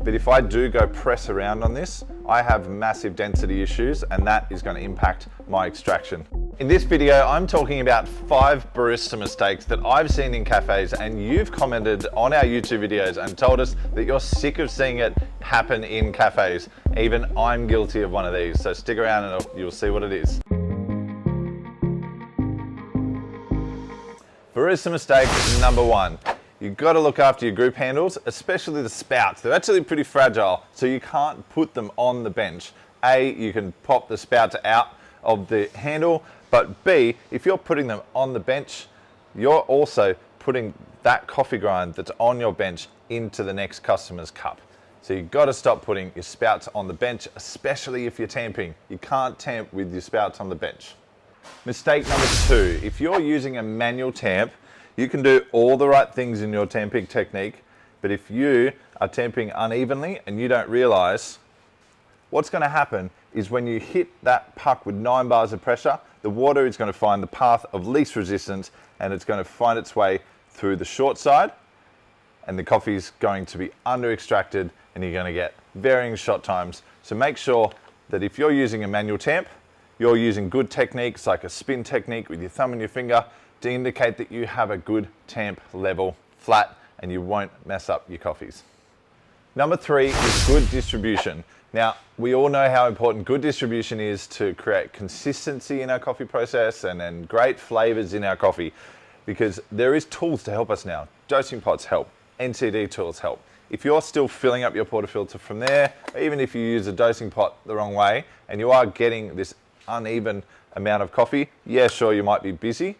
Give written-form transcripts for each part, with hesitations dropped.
But if I do go press around on this, I have massive density issues, and that is going to impact my extraction. In this video, I'm talking about 5 barista mistakes that I've seen in cafes, and you've commented on our YouTube videos and told us that you're sick of seeing it happen in cafes. Even I'm guilty of one of these, so stick around and you'll see what it is. Barista mistake number 1. You've got to look after your group handles, especially the spouts. They're actually pretty fragile, so you can't put them on the bench. A, you can pop the spouts out of the handle, but B, if you're putting them on the bench, you're also putting that coffee grind that's on your bench into the next customer's cup. So you've got to stop putting your spouts on the bench, especially if you're tamping. You can't tamp with your spouts on the bench. Mistake number 2, if you're using a manual tamp, you can do all the right things in your tamping technique, but if you are tamping unevenly and you don't realize, what's going to happen is when you hit that puck with 9 bars of pressure, the water is going to find the path of least resistance and it's going to find its way through the short side, and the coffee is going to be under extracted and you're going to get varying shot times. So make sure that if you're using a manual tamp, you're using good techniques like a spin technique with your thumb and your finger to indicate that you have a good tamp level flat and you won't mess up your coffees. Number 3 is good distribution. Now, we all know how important good distribution is to create consistency in our coffee process and then great flavors in our coffee, because there is tools to help us now. Dosing pots help, NCD tools help. If you're still filling up your portafilter from there, even if you use a dosing pot the wrong way and you are getting this uneven amount of coffee, yeah, sure, you might be busy,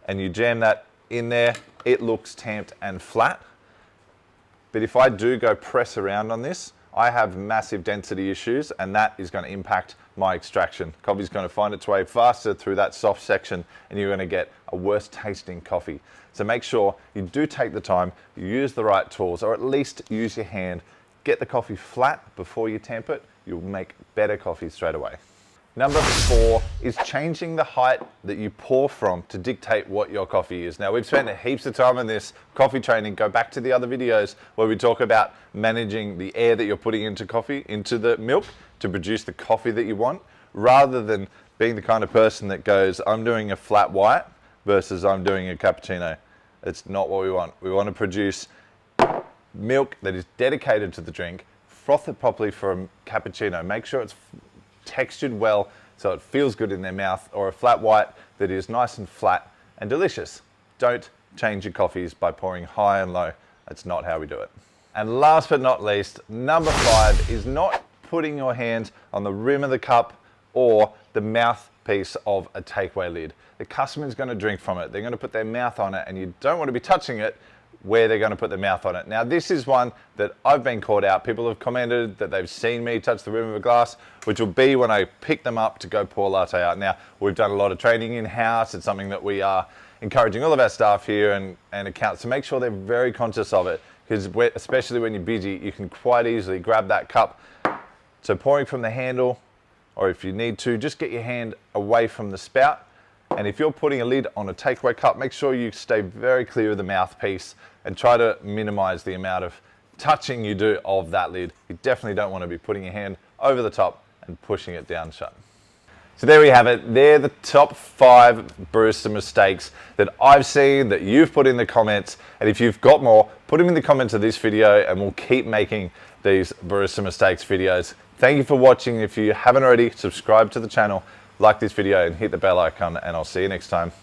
and you jam that in there, it looks tamped and flat. But if I do go press around on this, I have massive density issues, and that is going to impact my extraction. Coffee's going to find its way faster through that soft section, and you're going to get a worse tasting coffee. So make sure you do take the time, you use the right tools, or at least use your hand. Get the coffee flat before you tamp it. You'll make better coffee straight away. Number 4 is changing the height that you pour from to dictate what your coffee is. Now, we've spent heaps of time on this coffee training. Go back to the other videos where we talk about managing the air that you're putting into coffee, into the milk, to produce the coffee that you want, rather than being the kind of person that goes, I'm doing a flat white versus I'm doing a cappuccino. It's not what we want. We want to produce milk that is dedicated to the drink, froth it properly for a cappuccino, make sure it's textured well so it feels good in their mouth, or a flat white that is nice and flat and delicious. Don't change your coffees by pouring high and low. That's not how we do it. And last but not least, number 5 is not putting your hand on the rim of the cup or the mouthpiece of a takeaway lid. The customer is going to drink from it. They're going to put their mouth on it, and you don't want to be touching it where they're going to put their mouth on it. Now, this is one that I've been caught out. People have commented that they've seen me touch the rim of a glass, which will be when I pick them up to go pour latte out. Now, we've done a lot of training in-house. It's something that we are encouraging all of our staff here and accounts to make sure they're very conscious of it, because especially when you're busy, you can quite easily grab that cup. So pouring from the handle, or if you need to, just get your hand away from the spout. And if you're putting a lid on a takeaway cup, make sure you stay very clear of the mouthpiece and try to minimize the amount of touching you do of that lid. You definitely don't want to be putting your hand over the top and pushing it down shut. So there we have it. They're the top 5 barista mistakes that I've seen, that you've put in the comments. And if you've got more, put them in the comments of this video and we'll keep making these barista mistakes videos. Thank you for watching. If you haven't already, subscribe to the channel, like this video and hit the bell icon, and I'll see you next time.